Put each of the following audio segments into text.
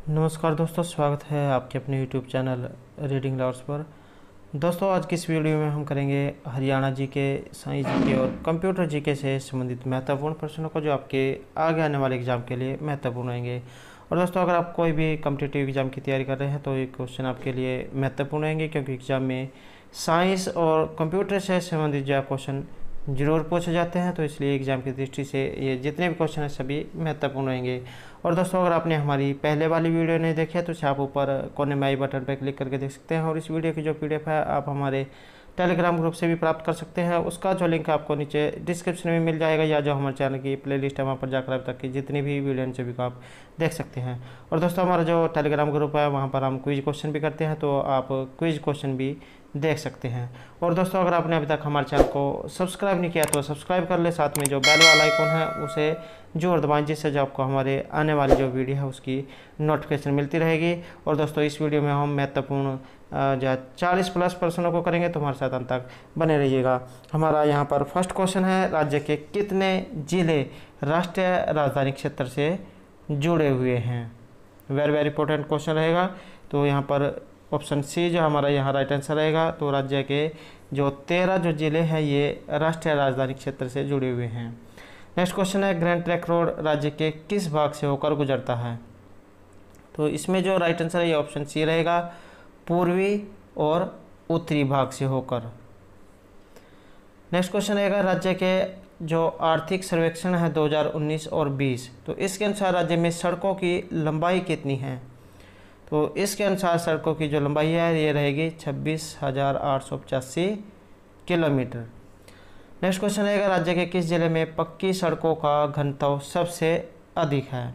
नमस्कार दोस्तों, स्वागत है आपके अपने YouTube चैनल रीडिंग लवर्स पर। दोस्तों, आज की इस वीडियो में हम करेंगे हरियाणा जीके, साइंस जीके और कंप्यूटर जीके से संबंधित महत्वपूर्ण प्रश्नों को, जो आपके आगे आने वाले एग्जाम के लिए महत्वपूर्ण रहेंगे। और दोस्तों, अगर आप कोई भी कॉम्पिटिटिव एग्जाम की तैयारी कर रहे हैं तो ये क्वेश्चन आपके लिए महत्वपूर्ण रहेंगे, क्योंकि एग्जाम में साइंस और कंप्यूटर से संबंधित जो क्वेश्चन जरूर पूछे जाते हैं। तो इसलिए एग्ज़ाम की दृष्टि से ये जितने भी क्वेश्चन हैं सभी महत्वपूर्ण रहेंगे। और दोस्तों, अगर आपने हमारी पहले वाली वीडियो नहीं देखी है तो आप ऊपर कोने में आई बटन पर क्लिक करके देख सकते हैं। और इस वीडियो की जो PDF है आप हमारे टेलीग्राम ग्रुप से भी प्राप्त कर सकते हैं। उसका जो लिंक आपको नीचे डिस्क्रिप्शन में मिल जाएगा, या जो हमारे चैनल की प्लेलिस्ट है वहाँ पर जाकर अब तक की जितनी भी वीडियो हैं सभी को आप देख सकते हैं। और दोस्तों, हमारा जो टेलीग्राम ग्रुप है वहाँ पर हम क्विज क्वेश्चन भी करते हैं, तो आप क्विज क्वेश्चन भी देख सकते हैं। और दोस्तों, अगर आपने अभी तक हमारे चैनल को सब्सक्राइब नहीं किया तो सब्सक्राइब कर ले, साथ में जो बेल वाला आइकॉन है उसे जोर दबाएं, जिससे जो आपको हमारे आने वाली जो वीडियो है उसकी नोटिफिकेशन मिलती रहेगी। और दोस्तों, इस वीडियो में हम महत्वपूर्ण जो 40+ प्रश्नों को करेंगे, तो हमारे साथ अंत तक बने रहिएगा। हमारा यहाँ पर फर्स्ट क्वेश्चन है, राज्य के कितने जिले राष्ट्रीय राजधानी क्षेत्र से जुड़े हुए हैं। वेरी वेरी इंपॉर्टेंट क्वेश्चन रहेगा। तो यहाँ पर ऑप्शन सी जो हमारा यहाँ राइट आंसर रहेगा। तो राज्य के जो 13 जो जिले हैं ये राष्ट्रीय राजधानी क्षेत्र से जुड़े हुए हैं। नेक्स्ट क्वेश्चन है, ग्रैंड ट्रैंक रोड राज्य के किस भाग से होकर गुजरता है। तो इसमें जो राइट आंसर है ये ऑप्शन सी रहेगा, पूर्वी और उत्तरी भाग से होकर। नेक्स्ट क्वेश्चन रहेगा, राज्य के जो आर्थिक सर्वेक्षण है 2019 और 20, तो इसके अनुसार राज्य में सड़कों की लंबाई कितनी है। तो इसके अनुसार सड़कों की जो लंबाई है ये रहेगी 26,885 किलोमीटर। नेक्स्ट क्वेश्चन रहेगा, राज्य के किस जिले में पक्की सड़कों का घनत्व सबसे अधिक है।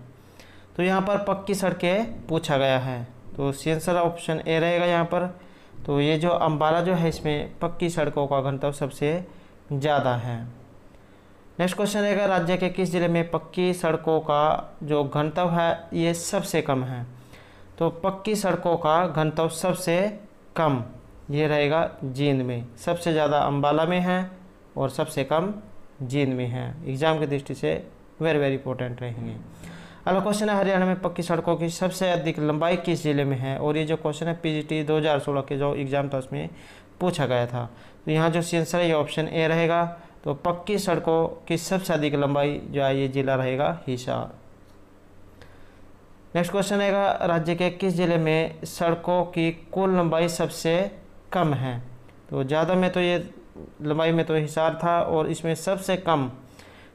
तो यहाँ पर पक्की सड़कें पूछा गया है, तो सी आंसर ऑप्शन ए रहेगा यहाँ पर। तो ये जो अम्बाला जो है इसमें पक्की सड़कों का घनत्व सबसे ज़्यादा है। नेक्स्ट क्वेश्चन रहेगा, राज्य के किस जिले में पक्की सड़कों का जो घनत्व है ये सबसे कम है। तो पक्की सड़कों का घनत्व सबसे कम ये रहेगा जींद में, सबसे ज़्यादा अम्बाला में है और सबसे कम जींद में है। एग्जाम की दृष्टि से वेरी वेरी इंपॉर्टेंट रहेंगे। अगला क्वेश्चन है, हरियाणा में पक्की सड़कों की सबसे अधिक लंबाई किस जिले में है। और ये जो क्वेश्चन है PGT 2016 के जो एग्जाम था उसमें पूछा गया था। तो यहाँ जो सी आंसर है ये ऑप्शन ए रहेगा। तो पक्की सड़कों की सबसे अधिक लंबाई जो है ये जिला रहेगा हिसार। नेक्स्ट क्वेश्चन रहेगा, राज्य के किस जिले में सड़कों की कुल लंबाई सबसे कम है। तो ज़्यादा में तो ये लंबाई में तो हिसार था, और इसमें सबसे कम,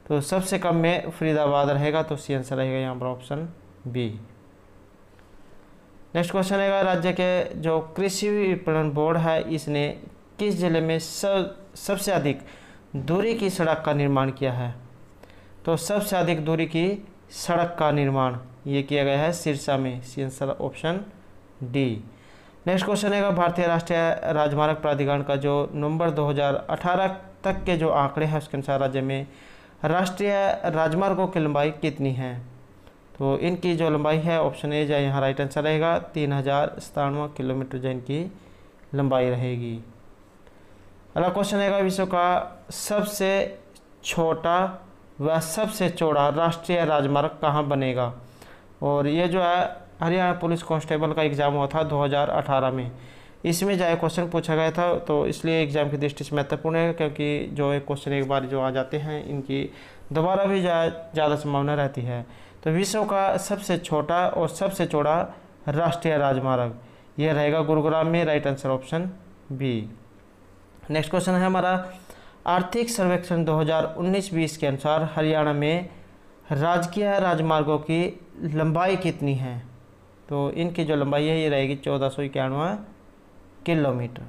तो सबसे कम में फरीदाबाद रहेगा। तो सी आंसर रहेगा यहाँ पर ऑप्शन बी। नेक्स्ट क्वेश्चन रहेगा, राज्य के जो कृषि विपणन बोर्ड है इसने किस जिले में सबसे अधिक दूरी की सड़क का निर्माण किया है। तो सबसे अधिक दूरी की सड़क का निर्माण ये किया गया है सिरसा में। C answer option D. Next question है, भारतीय राष्ट्रीय राजमार्ग प्राधिकरण का जो नवंबर 2018 तक के जो आंकड़े हैं उसके अनुसार राज्य में राष्ट्रीय राजमार्गों की लंबाई कितनी है। तो इनकी जो लंबाई है ऑप्शन ए जो यहाँ राइट आंसर रहेगा, 3097 किलोमीटर जो इनकी लंबाई रहेगी। अगला क्वेश्चन है, विश्व का सबसे छोटा व सबसे चौड़ा राष्ट्रीय राजमार्ग कहाँ बनेगा। और ये जो है हरियाणा पुलिस कांस्टेबल का एग्ज़ाम हुआ था 2018 में, इसमें जो है क्वेश्चन पूछा गया था। तो इसलिए एग्ज़ाम की दृष्टि से महत्वपूर्ण है, क्योंकि जो एक क्वेश्चन एक बार जो आ जाते हैं इनकी दोबारा भी ज़्यादा संभावना रहती है। तो विश्व का सबसे छोटा और सबसे चौड़ा राष्ट्रीय राजमार्ग यह रहेगा गुरुग्राम में। Right answer option B. Next question है हमारा, आर्थिक सर्वेक्षण 2019-20 के अनुसार हरियाणा में राजकीय राजमार्गों की लंबाई कितनी है। तो इनकी जो लंबाई है ये रहेगी 1491 किलोमीटर।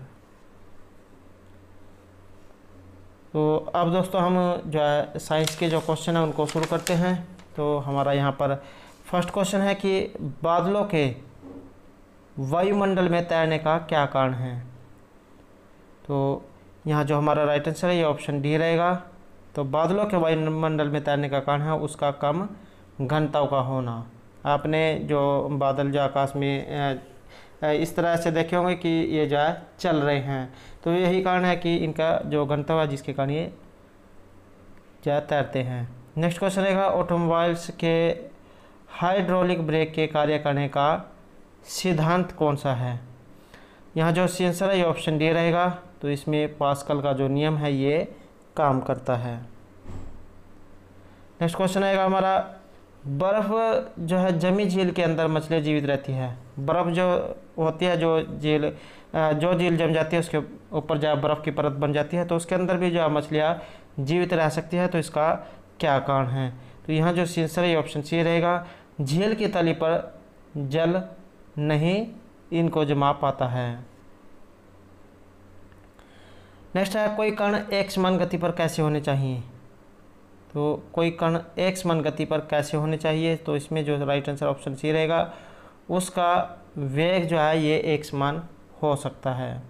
तो अब दोस्तों हम जो है साइंस के जो क्वेश्चन है उनको शुरू करते हैं। तो हमारा यहाँ पर फर्स्ट क्वेश्चन है कि बादलों के वायुमंडल में तैरने का क्या कारण है। तो यहाँ जो हमारा राइट आंसर है ये ऑप्शन डी रहेगा। तो बादलों के वायुमंडल में तैरने का कारण है उसका कम घनत्व का होना। आपने जो बादल जो आकाश में इस तरह से देखे होंगे कि ये जो है चल रहे हैं, तो यही कारण है कि इनका जो घनत्व है जिसके कारण ये जो तैरते हैं। नेक्स्ट क्वेश्चन रहेगा, ऑटोमोबाइल्स के हाइड्रोलिक ब्रेक के कार्य करने का सिद्धांत कौन सा है? यहाँ जो आंसर है ये ऑप्शन डी रहेगा। तो इसमें पास्कल का जो नियम है ये काम करता है। नेक्स्ट क्वेश्चन आएगा हमारा, बर्फ़ जो है जमी झील के अंदर मछलियाँ जीवित रहती है। बर्फ़ जो होती है, जो झील जम जाती है उसके ऊपर जब बर्फ़ की परत बन जाती है तो उसके अंदर भी जो मछलियाँ जीवित रह सकती है। तो इसका क्या कारण है? तो यहाँ जो आंसर है ये ऑप्शन सी रहेगा। झील की तली पर जल नहीं इनको जमा पाता है। नेक्स्ट है, कोई कण एक समान गति पर कैसे होने चाहिए? तो कोई कण एक समान गति पर कैसे होने चाहिए? तो इसमें जो राइट आंसर ऑप्शन सी रहेगा, उसका वेग जो है ये एक समान हो सकता है।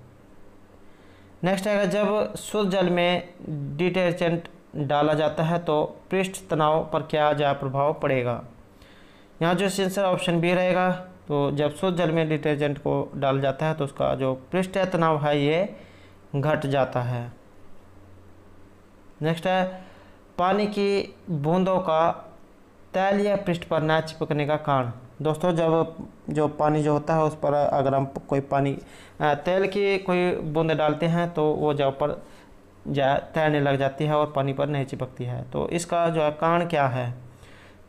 नेक्स्ट है, जब शुद्ध जल में डिटर्जेंट डाला जाता है तो पृष्ठ तनाव पर क्या प्रभाव पड़ेगा? यहाँ जो आंसर ऑप्शन बी रहेगा। तो जब शुद्ध जल में डिटर्जेंट को डाला जाता है तो उसका जो पृष्ठ तनाव है ये घट जाता है। नेक्स्ट है, पानी की बूंदों का तैलीय पृष्ठ पर न चिपकने का कारण? दोस्तों, जब जो पानी जो होता है उस पर अगर हम कोई तेल की कोई बूंदे डालते हैं तो वो जब पर तैरने लग जाती है और पानी पर नहीं चिपकती है। तो इसका जो है कारण क्या है?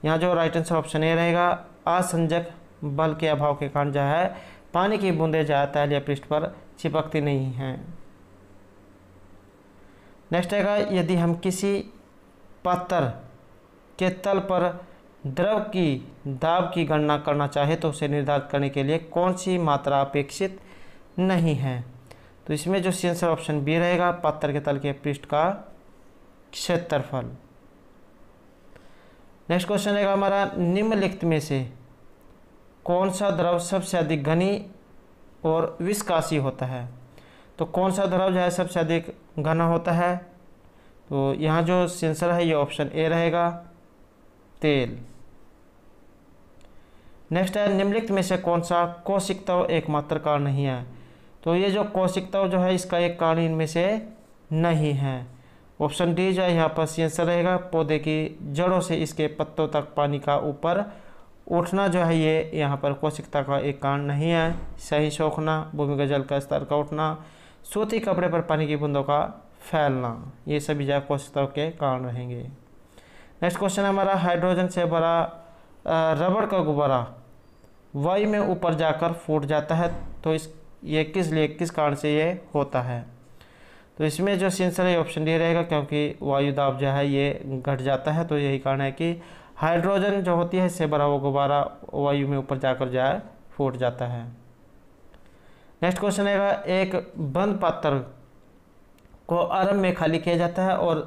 यहाँ जो राइट आंसर ऑप्शन ए रहेगा, असंजक बल के अभाव के कारण जो है पानी की बूंदें जो है तैलीय पृष्ठ पर चिपकती नहीं हैं। नेक्स्ट है, यदि हम किसी पत्थर के तल पर द्रव की दाब की गणना करना चाहे तो उसे निर्धारित करने के लिए कौन सी मात्रा अपेक्षित नहीं है? तो इसमें जो आंसर ऑप्शन बी रहेगा, पत्थर के तल के पृष्ठ का क्षेत्रफल। नेक्स्ट क्वेश्चन रहेगा हमारा, निम्नलिखित में से कौन सा द्रव सबसे अधिक घनी और विस्कासी होता है? तो कौन सा द्रव जो है सबसे अधिक घना होता है? तो यहाँ जो आंसर है ये ऑप्शन ए रहेगा, तेल। नेक्स्ट है, निम्नलिखित में से कौन सा कोशिक तव एकमात्र कारण नहीं है? तो ये जो कोशिक तव जो है इसका एक कारण इनमें से नहीं है। ऑप्शन डी जो है यहाँ पर आंसर रहेगा, पौधे की जड़ों से इसके पत्तों तक पानी का ऊपर उठना जो है ये यहाँ पर कोशिकता का एक कारण नहीं है। सही सोखना, भूमिगत जल का स्तर का उठना, सूती कपड़े पर पानी की बूंदों का फैलना, ये सभी जो कोशिकता के कारण रहेंगे। नेक्स्ट क्वेश्चन है हमारा, हाइड्रोजन से भरा रबड़ का गुब्बारा वायु में ऊपर जाकर फूट जाता है तो ये किस कारण से ये होता है? तो इसमें जो आंसर है ऑप्शन डी रहेगा, क्योंकि वायु दाब जो है ये घट जाता है। तो यही कारण है कि हाइड्रोजन जो होती है इससे भरा हुआ गुब्बारा वायु में ऊपर जाकर जो है फूट जाता है। नेक्स्ट क्वेश्चन है, एक बंद पात्र को आरंभ में खाली किया जाता है और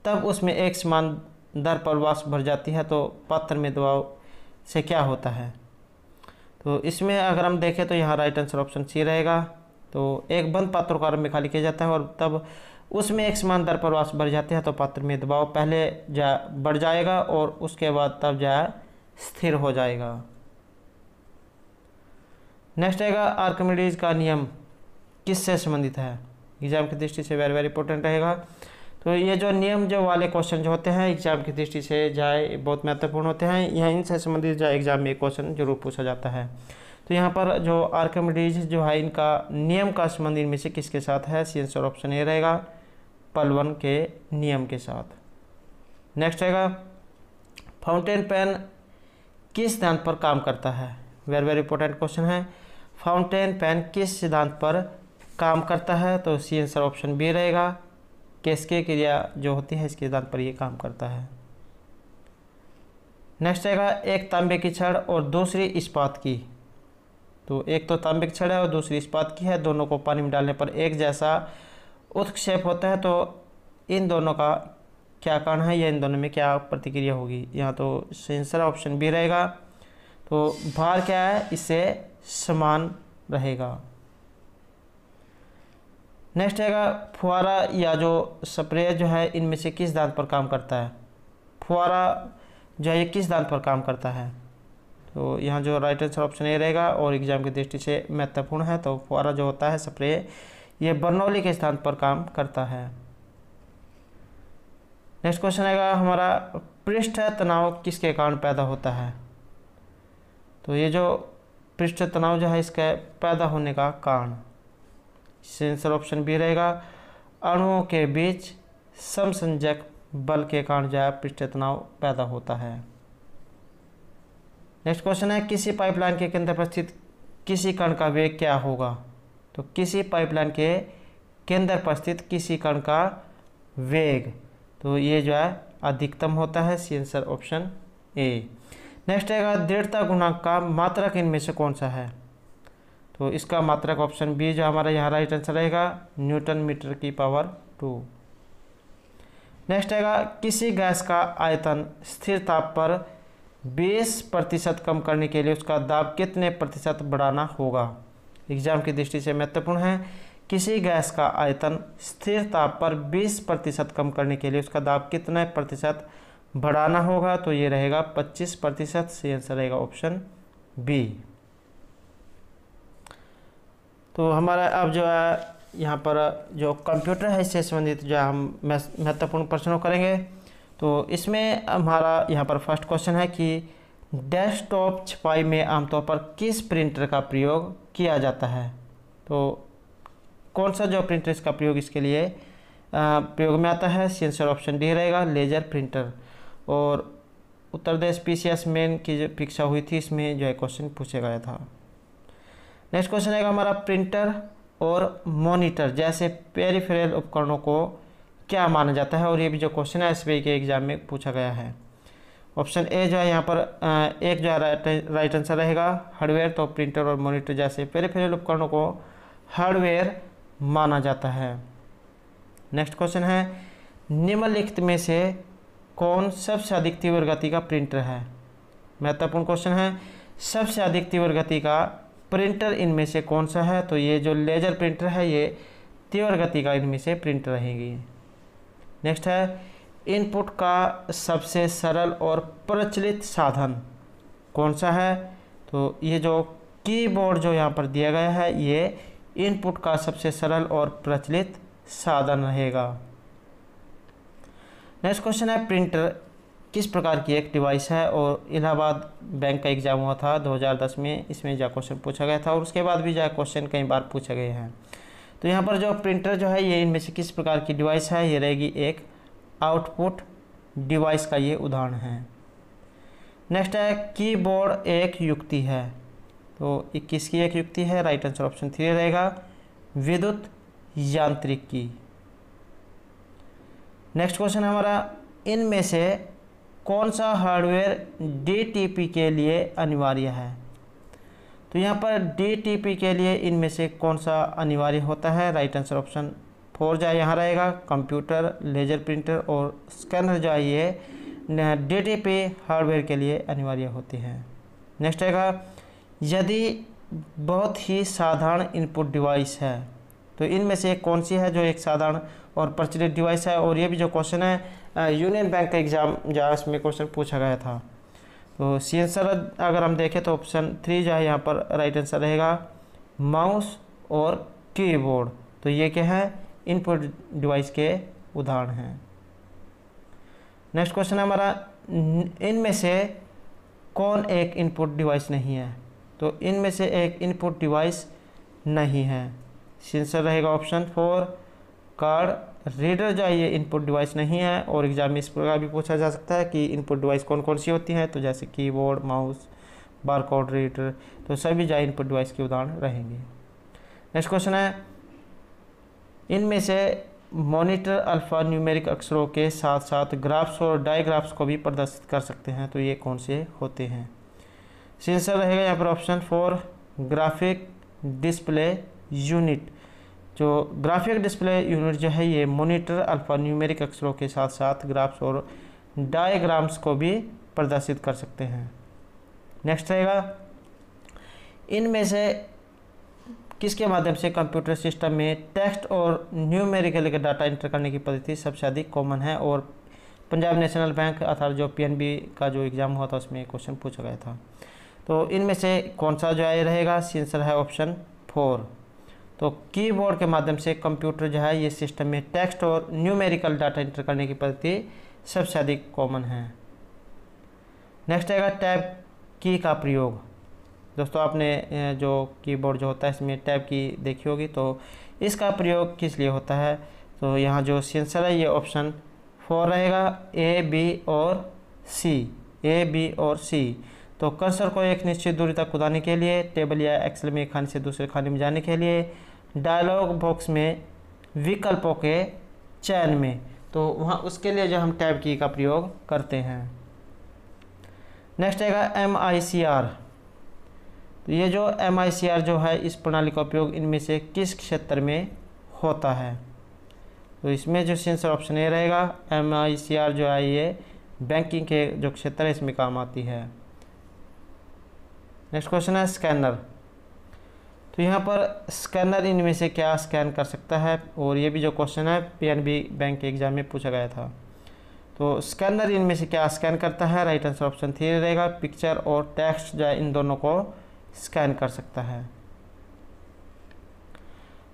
तब उसमें एक समान दर पर वाष्प भर जाती है तो पात्र में दबाव से क्या होता है? तो इसमें अगर हम देखें तो यहाँ राइट आंसर ऑप्शन सी रहेगा। तो एक बंद पात्र को आरंभ में खाली किया जाता है और तब उसमें एक समान दर पर वाष्प भर जाते हैं तो पात्र में दबाव पहले बढ़ जाएगा और उसके बाद तब स्थिर हो जाएगा। नेक्स्ट आएगा, आर्किमिडीज का नियम किससे संबंधित है? एग्जाम की दृष्टि से वेरी वेरी इंपॉर्टेंट रहेगा। तो ये जो नियम जो वाले क्वेश्चन जो होते हैं एग्जाम की दृष्टि से बहुत महत्वपूर्ण होते हैं। यह इनसे संबंधित एग्जाम में क्वेश्चन जरूर पूछा जाता है। तो यहाँ पर जो आर्किमिडीज जो है इनका नियम का संबंध इनमें से किसके साथ है? आंसर ऑप्शन ए रहेगा, पलवन के नियम के साथ। नेक्स्ट आएगा, फाउंटेन पेन किस सिद्धांत पर काम करता है? वेरी वेरी इंपॉर्टेंट क्वेश्चन है। फाउंटेन पेन किस सिद्धांत पर काम करता है? तो सी आंसर ऑप्शन बी रहेगा, कैस्के क्रिया जो होती है इसके सिद्धांत पर ये काम करता है। नेक्स्ट आएगा, एक तांबे की छड़ और दूसरी इस्पात की। तो एक तो तांबे की छड़ है और दूसरी इस्पात की है, दोनों को पानी में डालने पर एक जैसा उत्क्षेप होता है। तो इन दोनों का क्या कारण है या इन दोनों में क्या प्रतिक्रिया होगी? यहाँ तो आंसर ऑप्शन बी रहेगा। तो भार क्या है, इससे समान रहेगा। नेक्स्ट आएगा, फुहारा या जो स्प्रे जो है इनमें से किस सिद्धांत पर काम करता है? फुहारा जो है ये किस सिद्धांत पर काम करता है? तो यहाँ जो राइट आंसर ऑप्शन ए रहेगा और एग्जाम की दृष्टि से महत्वपूर्ण है। तो फुहारा जो होता है स्प्रे ये बर्नौली के सिद्धांत पर काम करता है। नेक्स्ट क्वेश्चन आएगा हमारा, पृष्ठ तनाव किसके कारण पैदा होता है? तो ये जो पृष्ठ तनाव जो है इसका पैदा होने का कारण, आंसर ऑप्शन बी रहेगा। अणुओं के बीच समसंजक बल के कारण जो है पृष्ठ तनाव पैदा होता है। नेक्स्ट क्वेश्चन है, किसी पाइपलाइन के केंद्र पर स्थित किसी कण का वेग क्या होगा? तो किसी पाइपलाइन के केंद्र पर स्थित किसी कण का वेग, तो ये जो है अधिकतम होता है, आंसर ऑप्शन ए। नेक्स्ट आएगा, दृढ़ता गुणांक का मात्रक इनमें से कौन सा है? तो इसका मात्रक ऑप्शन बी जो हमारा यहाँ राइट आंसर रहेगा, न्यूटन मीटर की पावर 2। नेक्स्ट आएगा, किसी गैस का आयतन स्थिर ताप पर 20% कम करने के लिए उसका दाब कितने प्रतिशत बढ़ाना होगा? एग्जाम की दृष्टि से महत्वपूर्ण है। किसी गैस का आयतन स्थिर ताप पर 20% कम करने के लिए उसका दाब कितने प्रतिशत बढ़ाना होगा? तो ये रहेगा 25%, से आंसर रहेगा ऑप्शन बी। तो हमारा अब जो है यहाँ पर जो कंप्यूटर है इससे संबंधित जो हम महत्वपूर्ण प्रश्नों करेंगे। तो इसमें हमारा यहाँ पर फर्स्ट क्वेश्चन है कि डेस्कटॉप छपाई में आमतौर पर किस प्रिंटर का प्रयोग किया जाता है? तो कौन सा जो प्रिंटर इसका प्रयोग इसके लिए प्रयोग में आता है? आंसर ऑप्शन डी रहेगा, लेजर प्रिंटर। और उत्तर प्रदेश PCS मेन की जो परीक्षा हुई थी इसमें जो है क्वेश्चन पूछा गया था। नेक्स्ट क्वेश्चन है हमारा, प्रिंटर और मॉनिटर जैसे पेरिफेरल उपकरणों को क्या माना जाता है? और ये भी जो क्वेश्चन है SBI के एग्जाम में पूछा गया है। ऑप्शन ए जो है यहाँ पर एक जो है राइट आंसर रहेगा, हार्डवेयर। तो प्रिंटर और मॉनिटर जैसे पेरिफेरल उपकरणों को हार्डवेयर माना जाता है। नेक्स्ट क्वेश्चन है, निम्नलिखित में से कौन सबसे अधिक तीव्र गति का प्रिंटर है? महत्वपूर्ण क्वेश्चन है, सबसे अधिक तीव्र गति का प्रिंटर इनमें से कौन सा है? तो ये जो लेजर प्रिंटर है ये तीव्र गति का इनमें से प्रिंटर रहेगी। नेक्स्ट है, इनपुट का सबसे सरल और प्रचलित साधन कौन सा है? तो ये जो कीबोर्ड जो यहाँ पर दिया गया है ये इनपुट का सबसे सरल और प्रचलित साधन रहेगा। नेक्स्ट क्वेश्चन है, प्रिंटर किस प्रकार की एक डिवाइस है? और इलाहाबाद बैंक का एग्जाम हुआ था 2010 में, इसमें जो क्वेश्चन पूछा गया था और उसके बाद भी जो क्वेश्चन कई बार पूछे गए हैं। तो यहाँ पर जो प्रिंटर जो है ये इनमें से किस प्रकार की डिवाइस है? ये रहेगी एक आउटपुट डिवाइस का ये उदाहरण है। नेक्स्ट है, कीबोर्ड एक युक्ति है। तो 21 की एक युक्ति है, राइट आंसर ऑप्शन 3 रहेगा, विद्युत यांत्रिकी। नेक्स्ट क्वेश्चन हमारा, इनमें से कौन सा हार्डवेयर DTP के लिए अनिवार्य है? तो यहाँ पर DTP के लिए इनमें से कौन सा अनिवार्य होता है? राइट आंसर ऑप्शन 4 जो है यहाँ रहेगा, कंप्यूटर, लेजर प्रिंटर और स्कैनर जो है ये DTP हार्डवेयर के लिए अनिवार्य होती है। नेक्स्ट रहेगा, यदि बहुत ही साधारण इनपुट डिवाइस है तो इनमें से कौन सी है जो एक साधारण और प्रचलित डिवाइस है? और ये भी जो क्वेश्चन है यूनियन बैंक का एग्जाम जो इसमें क्वेश्चन पूछा गया था। तो आंसर अगर हम देखें तो ऑप्शन 3 जो है यहाँ पर राइट आंसर रहेगा, माउस और कीबोर्ड। तो ये क्या है? इनपुट डिवाइस के उदाहरण हैं। नेक्स्ट क्वेश्चन हमारा, इनमें से कौन एक इनपुट डिवाइस नहीं है? तो इनमें से एक इनपुट डिवाइस नहीं है, आंसर रहेगा ऑप्शन 4, कार्ड रीडर जो है ये इनपुट डिवाइस नहीं है। और एग्जाम में इस प्रकार भी पूछा जा सकता है कि इनपुट डिवाइस कौन कौन सी होती हैं? तो जैसे कीबोर्ड, माउस, बारकोड रीडर, तो सभी जो इनपुट डिवाइस के उदाहरण रहेंगे। नेक्स्ट क्वेश्चन है, इनमें से मॉनिटर अल्फा न्यूमेरिक अक्षरों के साथ साथ ग्राफ्स और डायग्राफ्स को भी प्रदर्शित कर सकते हैं, तो ये कौन से होते हैं? आंसर रहेगा यहाँ पर ऑप्शन 4, ग्राफिक डिस्प्ले यूनिट। जो ग्राफिक डिस्प्ले यूनिट जो है ये मॉनिटर अल्फा न्यूमेरिक अक्षरों के साथ साथ ग्राफ्स और डायग्राम्स को भी प्रदर्शित कर सकते हैं। नेक्स्ट रहेगा, इनमें से किसके माध्यम से कंप्यूटर सिस्टम में टेक्स्ट और न्यूमेरिकल का डाटा एंटर करने की पद्धति सबसे अधिक कॉमन है? और पंजाब नेशनल बैंक अर्थात जो PNB का जो एग्ज़ाम हुआ था उसमें क्वेश्चन पूछा गया था। तो इनमें से कौन सा जो है रहेगा? आंसर है ऑप्शन 4। तो कीबोर्ड के माध्यम से कंप्यूटर जो है ये सिस्टम में टेक्स्ट और न्यूमेरिकल डाटा एंटर करने की पद्धति सबसे अधिक कॉमन है। नेक्स्ट आएगा, टैब की का प्रयोग दोस्तों आपने जो कीबोर्ड जो होता है इसमें टैब की देखी होगी, तो इसका प्रयोग किस लिए होता है। तो यहाँ जो आंसर है ये ऑप्शन 4 रहेगा, ए बी और सी, ए बी और सी। तो कर्सर को एक निश्चित दूरी तक कूदाने के लिए, टेबल या एक्सेल में एक खाने से दूसरे खाने में जाने के लिए, डायलॉग बॉक्स में विकल्पों के चयन में, तो वहाँ उसके लिए जो हम टैब की का प्रयोग करते हैं। नेक्स्ट आएगा MICR। तो ये जो MICR जो है, इस प्रणाली का उपयोग इनमें से किस क्षेत्र में होता है। तो इसमें जो आंसर ऑप्शन ए रहेगा, MICR जो है ये बैंकिंग के जो क्षेत्र है इसमें काम आती है। नेक्स्ट क्वेश्चन है स्कैनर। तो यहाँ पर स्कैनर इनमें से क्या स्कैन कर सकता है, और ये भी जो क्वेश्चन है PNB बैंक के एग्जाम में पूछा गया था। तो स्कैनर इनमें से क्या स्कैन करता है, राइट आंसर ऑप्शन 3 रहेगा, पिक्चर और टेक्स्ट जो है इन दोनों को स्कैन कर सकता है।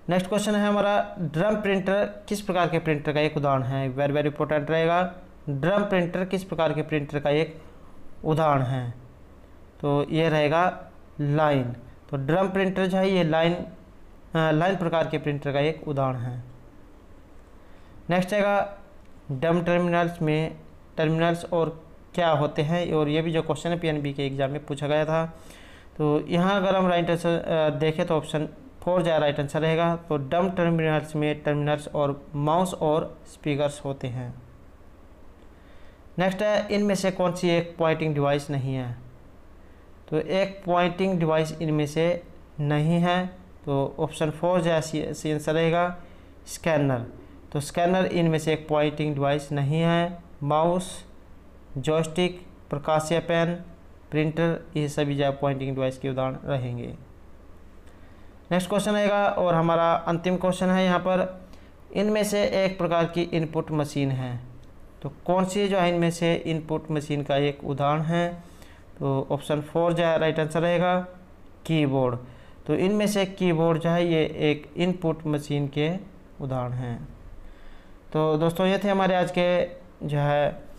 नेक्स्ट क्वेश्चन है हमारा, ड्रम प्रिंटर किस प्रकार के प्रिंटर का एक उदाहरण है। वेरी वेरी इंपॉर्टेंट रहेगा, ड्रम प्रिंटर किस प्रकार के प्रिंटर का एक उदाहरण है। तो ये रहेगा लाइन। तो ड्रम प्रिंटर जो है ये लाइन प्रकार के प्रिंटर का एक उदाहरण है। नेक्स्ट आएगा, डम टर्मिनल्स में टर्मिनल्स और क्या होते हैं, और ये भी जो क्वेश्चन है PNB के एग्जाम में पूछा गया था। तो यहाँ अगर हम राइट आंसर देखें तो ऑप्शन 4 जो राइट आंसर रहेगा। तो डम टर्मिनल्स में टर्मिनल्स और माउस और स्पीकर्स होते हैं। नेक्स्ट है, इनमें से कौन सी एक पॉइंटिंग डिवाइस नहीं है। तो एक पॉइंटिंग डिवाइस इनमें से नहीं है, तो ऑप्शन 4 जो सी आंसर रहेगा, स्कैनर। तो स्कैनर इनमें से एक पॉइंटिंग डिवाइस नहीं है। माउस, जॉयस्टिक, प्रकाशीय पेन, प्रिंटर, ये सभी जो पॉइंटिंग डिवाइस के उदाहरण रहेंगे। नेक्स्ट क्वेश्चन आएगा और हमारा अंतिम क्वेश्चन है यहाँ पर, इनमें से एक प्रकार की इनपुट मशीन है। तो कौन सी जो है इनमें से इनपुट मशीन का एक उदाहरण है। तो ऑप्शन 4 जो है राइट आंसर रहेगा, कीबोर्ड। तो इनमें से कीबोर्ड जो है ये एक इनपुट मशीन के उदाहरण हैं। तो दोस्तों ये थे हमारे आज के जो है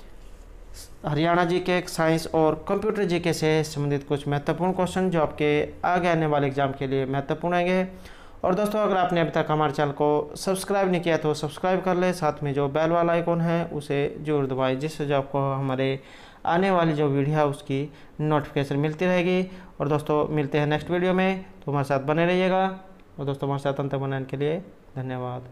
हरियाणा जीके, साइंस और कंप्यूटर जीके से संबंधित कुछ महत्वपूर्ण क्वेश्चन जो आपके आगे आने वाले एग्जाम के लिए महत्वपूर्ण रहेंगे। और दोस्तों अगर आपने अभी तक हमारे चैनल को सब्सक्राइब नहीं किया तो सब्सक्राइब कर ले, साथ में जो बेल वाला आइकॉन है उसे जरूर दबाएं, जिससे जो आपको हमारे आने वाली जो वीडियो है उसकी नोटिफिकेशन मिलती रहेगी। और दोस्तों मिलते हैं नेक्स्ट वीडियो में, तो हमारे साथ बने रहिएगा। और दोस्तों हमारे साथ अंत बनाने के लिए धन्यवाद।